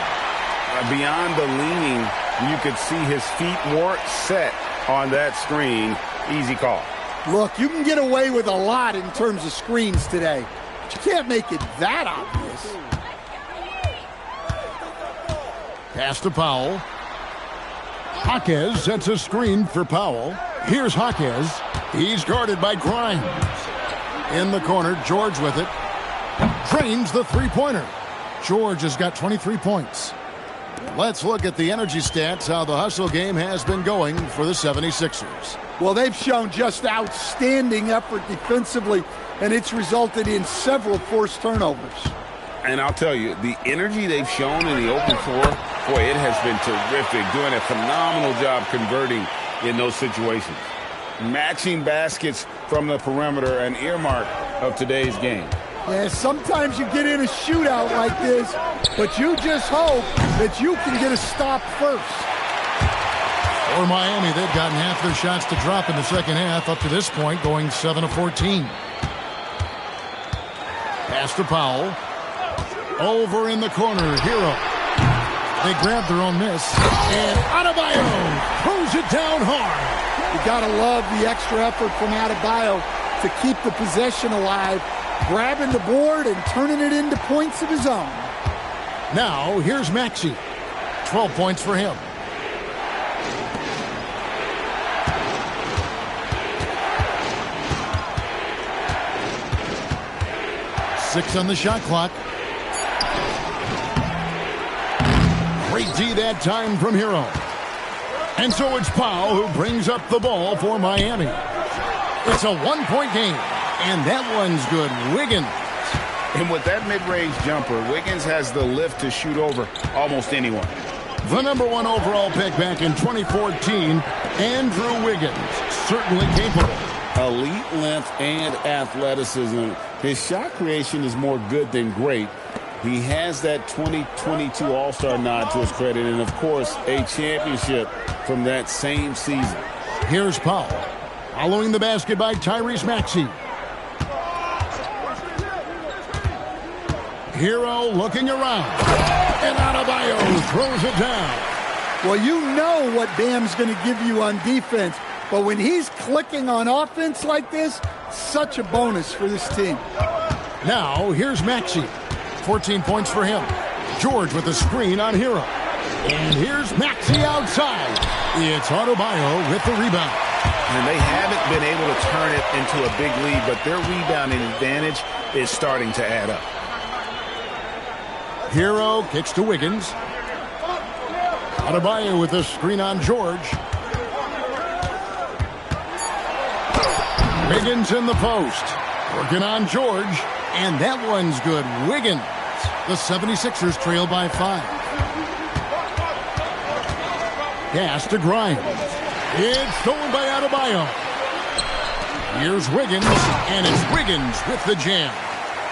Beyond the leaning, you could see his feet weren't set on that screen. Easy call. Look, you can get away with a lot in terms of screens today, but you can't make it that obvious. Pass to Powell. Jaquez sets a screen for Powell. Here's Jaquez. He's guarded by Grimes. In the corner, George with it. Drains the three-pointer. George has got 23 points. Let's look at the energy stats, how the hustle game has been going for the 76ers. Well, they've shown just outstanding effort defensively, and it's resulted in several forced turnovers. And I'll tell you, the energy they've shown in the open floor, boy, it has been terrific, doing a phenomenal job converting in those situations. Matching baskets from the perimeter, an earmark of today's game. Yeah, sometimes you get in a shootout like this, but you just hope that you can get a stop first. For Miami, they've gotten half their shots to drop in the second half, up to this point, going 7 of 14. Pass to Powell. Over in the corner, Hero. They grab their own miss. And Adebayo throws it down hard. You got to love the extra effort from Adebayo to keep the possession alive, grabbing the board and turning it into points of his own. Now, here's Maxey. 12 points for him. Six on the shot clock. Great D that time from Hero. And so it's Powell who brings up the ball for Miami. It's a one-point game, and that one's good. Wiggins. And with that mid-range jumper, Wiggins has the lift to shoot over almost anyone. The number 1 overall pick back in 2014, Andrew Wiggins, certainly capable. Elite length and athleticism. His shot creation is more good than great. He has that 2022 All-Star nod to his credit, and of course, a championship from that same season. Here's Powell, following the basket by Tyrese Maxey. Hero looking around, and Adebayo throws it down. Well, you know what Bam's going to give you on defense, but when he's clicking on offense like this, such a bonus for this team. Now, here's Maxey. 14 points for him. George with a screen on Hero. And here's Maxey outside. It's Adebayo with the rebound. And they haven't been able to turn it into a big lead, but their rebounding advantage is starting to add up. Hero kicks to Wiggins. Adebayo with a screen on George. Wiggins in the post. Working on George. And that one's good. Wiggins. The 76ers trail by 5. Pass to Grimes. It's stolen by Adebayo. Here's Wiggins, and it's Wiggins with the jam.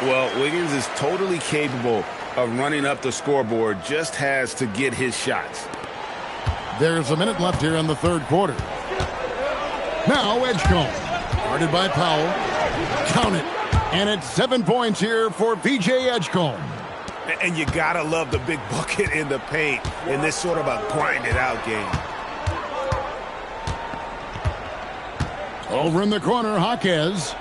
Well, Wiggins is totally capable of running up the scoreboard, just has to get his shots. There's a minute left here in the third quarter. Now Edgecombe, guarded by Powell. Count it. And it's 7 points here for PJ Edgecombe. And you gotta love the big bucket in the paint in this sort of a grind-it-out game. Over in the corner, Jaquez.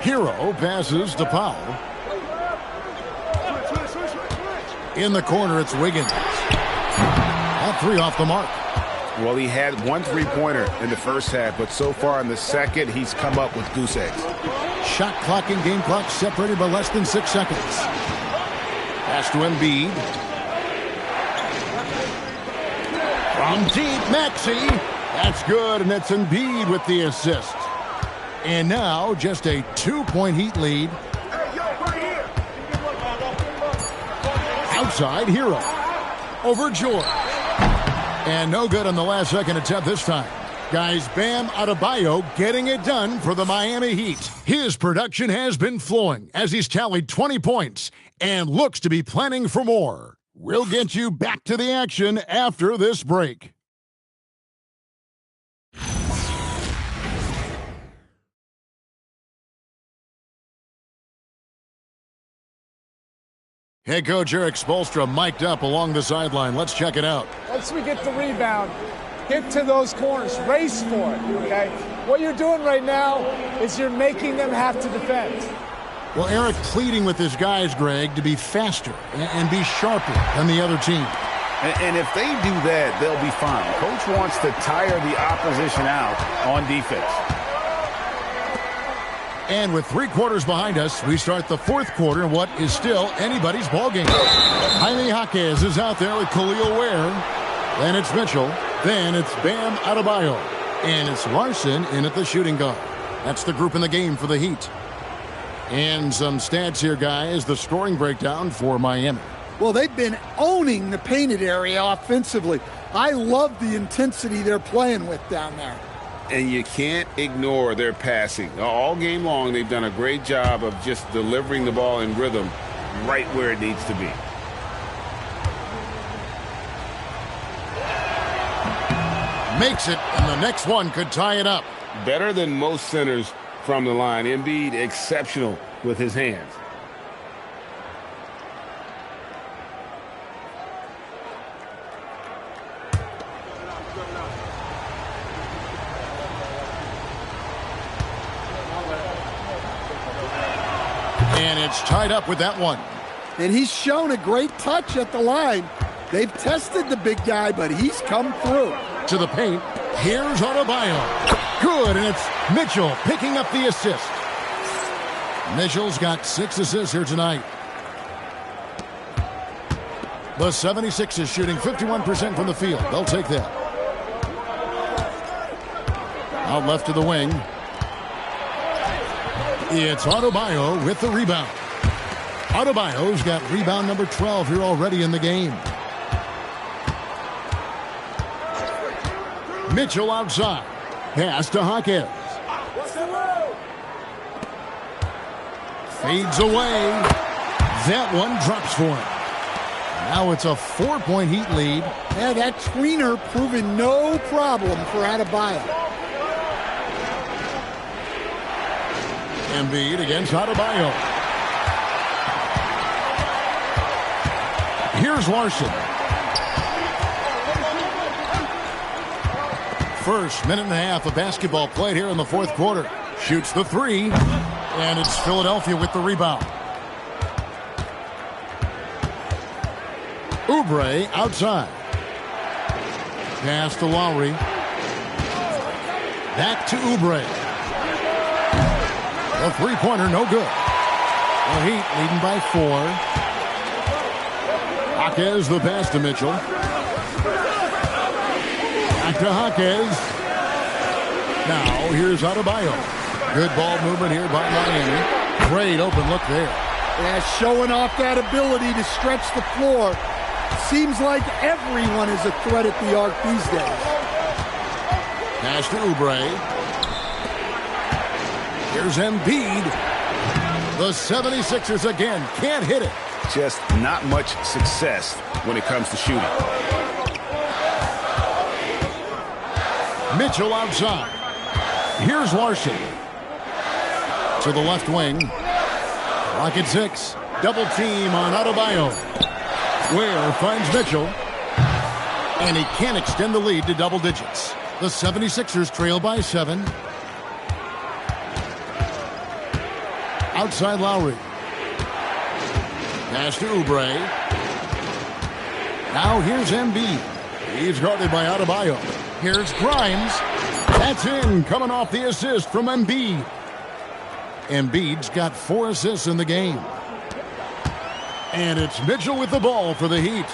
Hero passes to Powell. In the corner, it's Wiggins. All 3 off the mark. Well, he had 1 3-pointer in the first half, but so far in the second, he's come up with goose eggs. Shot clock and game clock separated by less than 6 seconds. Pass to Embiid. From deep, Maxey. That's good, and it's Embiid with the assist. And now, just a 2-point Heat lead. Outside, Hero. Over George. And no good on the last second attempt this time. Guys, Bam Adebayo getting it done for the Miami Heat. His production has been flowing as he's tallied 20 points and looks to be planning for more. We'll get you back to the action after this break. Head coach Eric Spoelstra mic'd up along the sideline. Let's check it out. Once we get the rebound, get to those corners, race for it, okay? What you're doing right now is you're making them have to defend. Well, Eric pleading with his guys, Greg, to be faster and be sharper than the other team. And if they do that, they'll be fine. Coach wants to tire the opposition out on defense. And with 3 quarters behind us, we start the 4th quarter in what is still anybody's ballgame. Jaime Jaquez is out there with Khalil Ware. Then it's Mitchell. Then it's Bam Adebayo. And it's Larson in at the shooting guard. That's the group in the game for the Heat. And some stats here, guys. The scoring breakdown for Miami. Well, they've been owning the painted area offensively. I love the intensity they're playing with down there. And you can't ignore their passing. All game long, they've done a great job of just delivering the ball in rhythm right where it needs to be. Makes it, and the next one could tie it up. Better than most centers from the line. Embiid exceptional with his hands. And it's tied up with that one. And he's shown a great touch at the line. They've tested the big guy, but he's come through. To the paint. Here's Adebayo. Good, and it's Mitchell picking up the assist. Mitchell's got 6 assists here tonight. The 76ers shooting 51% from the field. They'll take that. Out left to the wing. It's Adebayo with the rebound. Adebayo's got rebound number 12 here already in the game. Mitchell outside. Pass to Jaquez. Fades away. That one drops for him. Now it's a 4-point Heat lead. Yeah, that tweener proving no problem for Adebayo. Embiid against Adebayo. Here's Larson. First minute and a half of basketball played here in the 4th quarter. Shoots the 3, and it's Philadelphia with the rebound. Oubre outside. Pass to Lowry. Back to Oubre. The 3-pointer, no good. The Heat leading by 4. Jaquez the pass to Mitchell. Back to Jaquez. Now here's Adebayo. Good ball movement here by Miami. Great open look there. Yeah, showing off that ability to stretch the floor. Seems like everyone is a threat at the arc these days. Pass to Oubre. Here's Embiid. The 76ers again can't hit it. Just not much success when it comes to shooting. Mitchell outside. Here's Larson. To the left wing. Rocket 6. Double team on Adebayo. Ware finds Mitchell. And he can't extend the lead to double digits. The 76ers trail by 7. Outside Lowry. Pass to Oubre. Now here's Embiid. He's guarded by Adebayo. Here's Grimes. That's in, coming off the assist from Embiid. Embiid's got 4 assists in the game. And it's Mitchell with the ball for the Heat.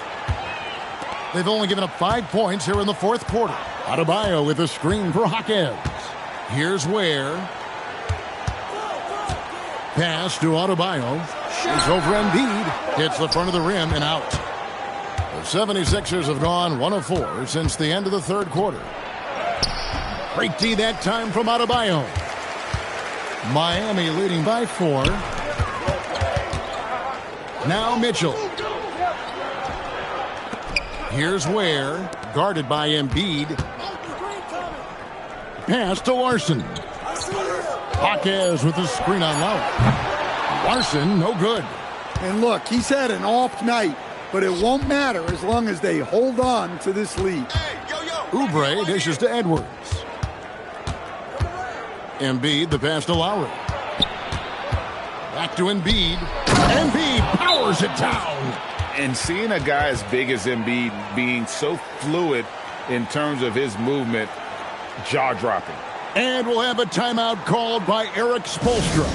They've only given up 5 points here in the 4th quarter. Adebayo with a screen for Jaquez. Here's Ware. Pass to Adebayo. Shoots over Embiid. Hits the front of the rim and out. The 76ers have gone 1 of 4 since the end of the 3rd quarter. Great D that time from Adebayo. Miami leading by 4. Now Mitchell. Here's Ware, guarded by Embiid. Pass to Larson. Jaquez with the screen on Lowry. Larson, no good. And look, he's had an off night, but it won't matter as long as they hold on to this lead. Oubre dishes to Edwards. Embiid, the pass to Lowry. Back to Embiid. Embiid powers it down. And seeing a guy as big as Embiid being so fluid in terms of his movement, jaw-dropping. And we'll have a timeout called by Eric Spoelstra.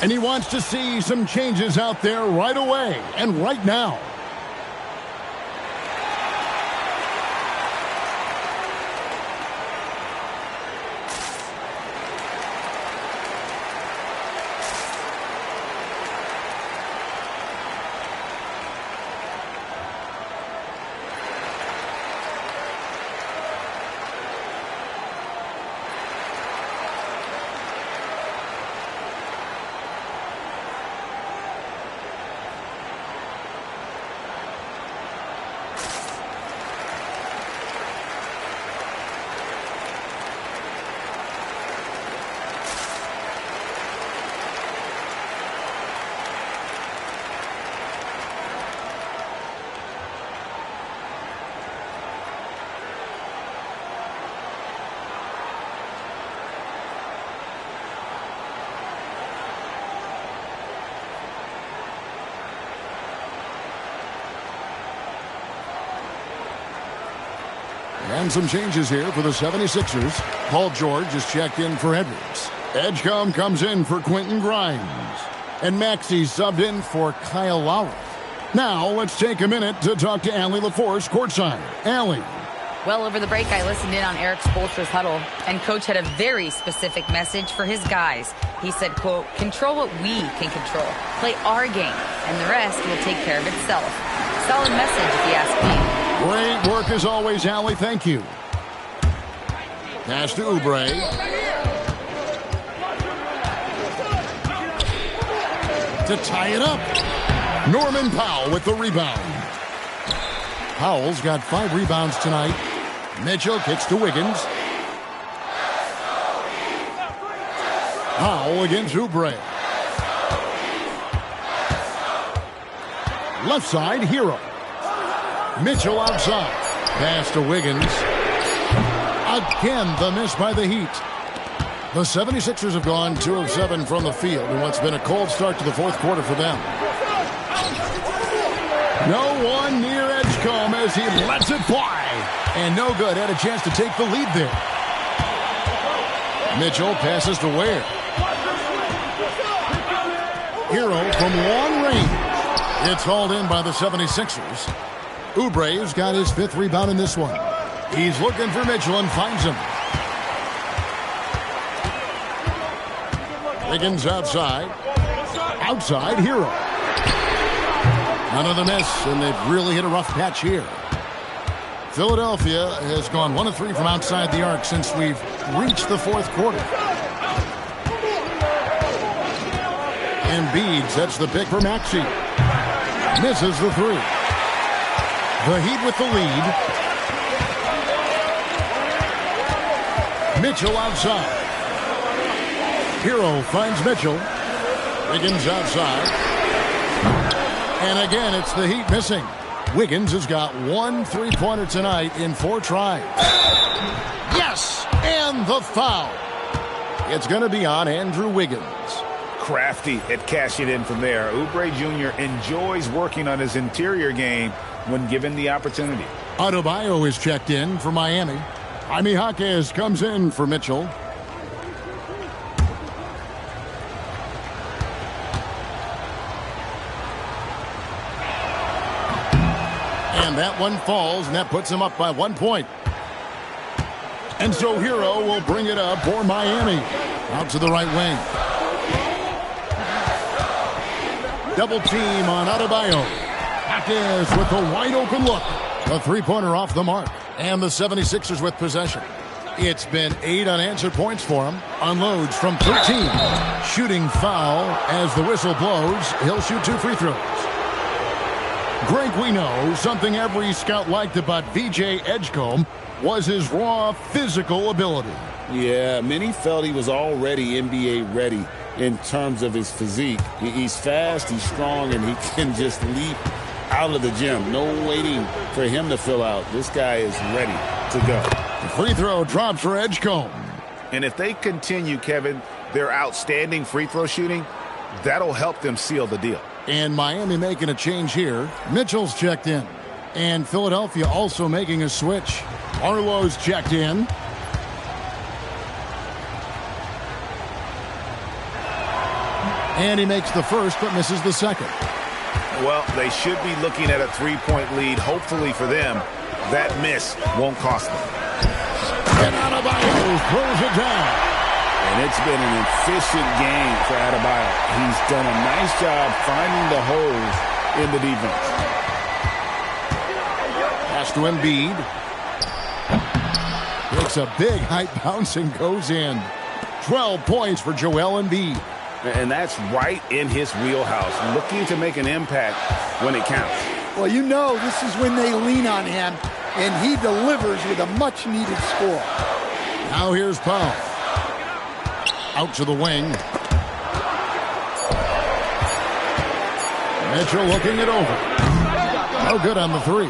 And he wants to see some changes out there right away and right now. And some changes here for the 76ers. Paul George is checked in for Edwards. Edgecombe comes in for Quentin Grimes. And Maxey subbed in for Kyle Lowry. Now let's take a minute to talk to Allie LaForce courtside. Allie. Well, over the break, I listened in on Eric Spoelstra's huddle, and Coach had a very specific message for his guys. He said, quote, control what we can control. Play our game, and the rest will take care of itself. Solid message, if you ask me. Great work as always, Allie. Thank you. Pass to Oubre. To tie it up. Norman Powell with the rebound. Powell's got 5 rebounds tonight. Mitchell kicks to Wiggins. Powell against Oubre. Left side, Hero. Mitchell outside. Pass to Wiggins. Again, the miss by the Heat. The 76ers have gone 2 of 7 from the field in what's been a cold start to the fourth quarter for them. No one near Edgecombe as he lets it fly. And no good. Had a chance to take the lead there. Mitchell passes to Ware. Hero from long range. It's hauled in by the 76ers. Oubre's got his 5th rebound in this one. He's looking for Mitchell and finds him. Wiggins outside. Outside, Hero. Another miss, and they've really hit a rough patch here. Philadelphia has gone 1 of 3 from outside the arc since we've reached the fourth quarter. Embiid sets the pick for Maxey. Misses the 3. The Heat with the lead. Mitchell outside. Hero finds Mitchell. Wiggins outside. And again, it's the Heat missing. Wiggins has got 1 3-pointer tonight in 4 tries. Yes! And the foul. It's going to be on Andrew Wiggins. Crafty at cashing in from there. Oubre Jr. enjoys working on his interior game when given the opportunity. Adebayo is checked in for Miami. Jaime Jaquez comes in for Mitchell. And that one falls, and that puts him up by 1 point. And so Hero will bring it up for Miami. Out to the right wing. Double team on Adebayo. Jaquez with a wide open look. A 3-pointer off the mark. And the 76ers with possession. It's been 8 unanswered points for him. Unloads from 13. Shooting foul as the whistle blows. He'll shoot 2 free throws. Greg, we know something every scout liked about VJ Edgecombe was his raw physical ability. Yeah, many felt he was already NBA ready in terms of his physique. He's fast, he's strong, and he can just leap out of the gym. No waiting for him to fill out. This guy is ready to go. The free throw drops for Edgecombe. And if they continue, Kevin, their outstanding free throw shooting, that'll help them seal the deal. And Miami making a change here. Mitchell's checked in. And Philadelphia also making a switch. Arlo's checked in. And he makes the first but misses the second. Well, they should be looking at a three-point lead. Hopefully for them, that miss won't cost them. And Adebayo throws it down. And it's been an efficient game for Adebayo. He's done a nice job finding the holes in the defense. Pass to Embiid. Takes a big high bounce and goes in. 12 points for Joel Embiid. And that's right in his wheelhouse, looking to make an impact when it counts. Well, you know this is when they lean on him, and he delivers with a much-needed score. Now here's Powell. Out to the wing. Mitchell looking it over. No good on the three.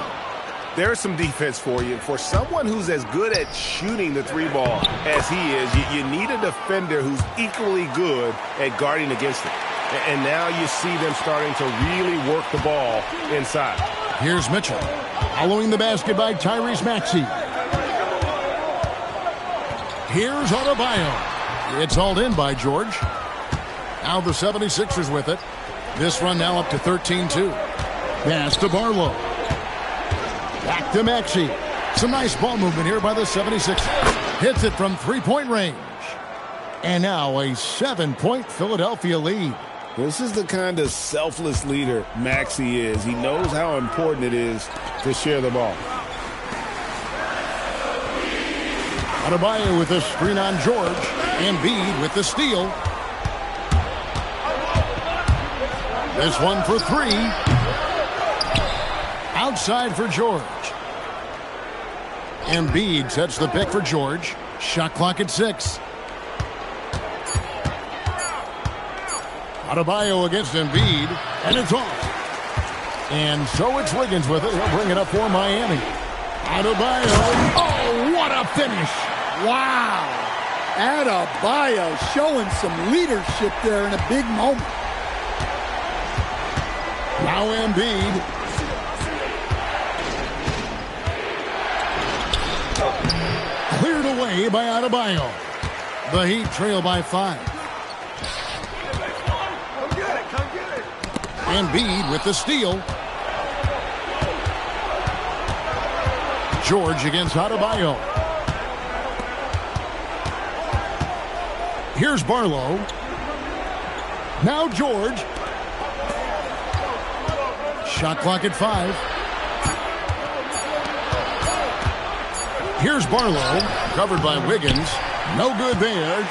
There's some defense for you. For someone who's as good at shooting the three ball as he is, you need a defender who's equally good at guarding against it. And now you see them starting to really work the ball inside. Here's Mitchell. Following the basket by Tyrese Maxey. Here's Adebayo. It's hauled in by George. Now the 76ers with it. This run now up to 13-2. Pass to Barlow. Back to Maxey. Some nice ball movement here by the 76ers. Hits it from three-point range. And now a 7-point Philadelphia lead. This is the kind of selfless leader Maxey is. He knows how important it is to share the ball. Adebayo with the screen on George. Embiid with the steal. This one for three. Outside for George. Embiid sets the pick for George. Shot clock at 6. Adebayo against Embiid, and it's off. And so it's Wiggins with it. He'll bring it up for Miami. Adebayo. Oh, what a finish. Wow. Adebayo showing some leadership there in a big moment. Now Embiid. Cleared away by Adebayo. The Heat trail by 5. Embiid with the steal. George against Adebayo. Here's Barlow. Now George. Shot clock at 5. Here's Barlow. Covered by Wiggins. No good there.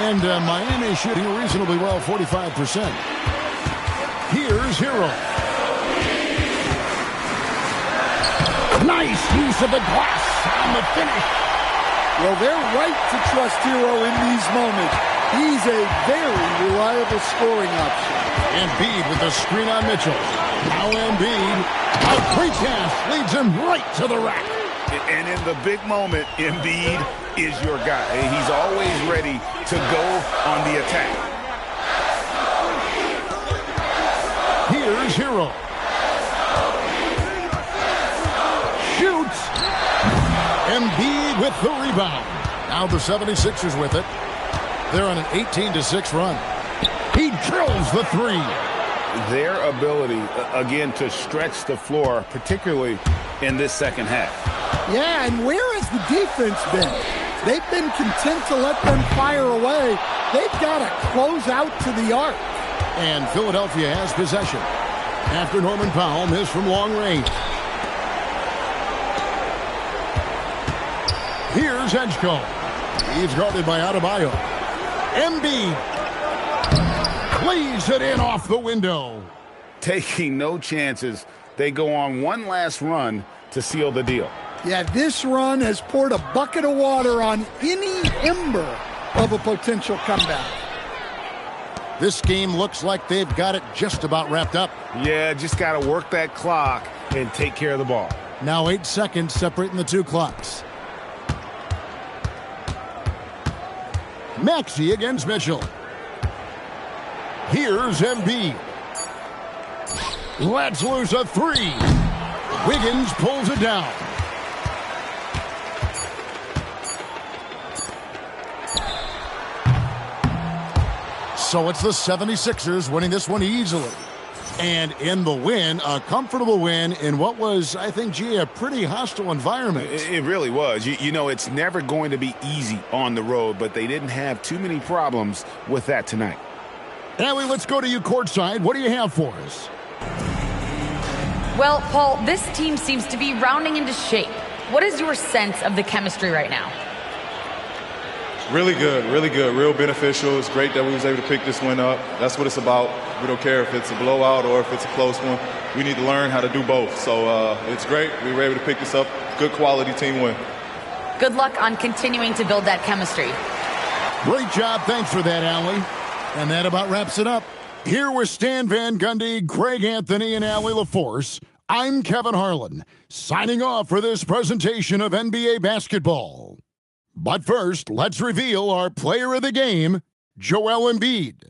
And Miami shooting reasonably well, 45%. Here's Hero. Nice use of the glass on the finish. Well, they're right to trust Hero in these moments. He's a very reliable scoring option. Embiid with the screen on Mitchell. Now Embiid. A great pass leads him right to the rack. And in the big moment, Embiid is your guy. He's always ready to go on the attack. Here's Hero. Shoots. Embiid with the rebound. Now the 76ers with it. They're on an 18-6 run. He drills the three. Their ability, again, to stretch the floor, particularly in this second half. Yeah, and where has the defense been? They've been content to let them fire away. They've got to close out to the arc. And Philadelphia has possession. After Norman Powell missed from long range. Here's Edgecombe. He's guarded by Adebayo. Embiid plays it in off the window. Taking no chances. They go on one last run to seal the deal. Yeah, this run has poured a bucket of water on any ember of a potential comeback. This game looks like they've got it just about wrapped up. Yeah, just got to work that clock and take care of the ball. Now 8 seconds separating the two clocks. Maxey against Mitchell. Here's Embiid. Lets loose a three. Wiggins pulls it down. So it's the 76ers winning this one easily. And in the win, a comfortable win in what was, I think, a pretty hostile environment. It really was. You know, it's never going to be easy on the road, but they didn't have too many problems with that tonight. Allie, let's go to you courtside. What do you have for us? Well, Paul, this team seems to be rounding into shape. What is your sense of the chemistry right now? Really good, real beneficial. It's great that we was able to pick this one up. That's what it's about. We don't care if it's a blowout or if it's a close one. We need to learn how to do both. So it's great. We were able to pick this up. Good quality team win. Good luck on continuing to build that chemistry. Great job. Thanks for that, Allie. And that about wraps it up. Here with Stan Van Gundy, Greg Anthony, and Allie LaForce, I'm Kevin Harlan, signing off for this presentation of NBA basketball. But first, let's reveal our player of the game, Joel Embiid.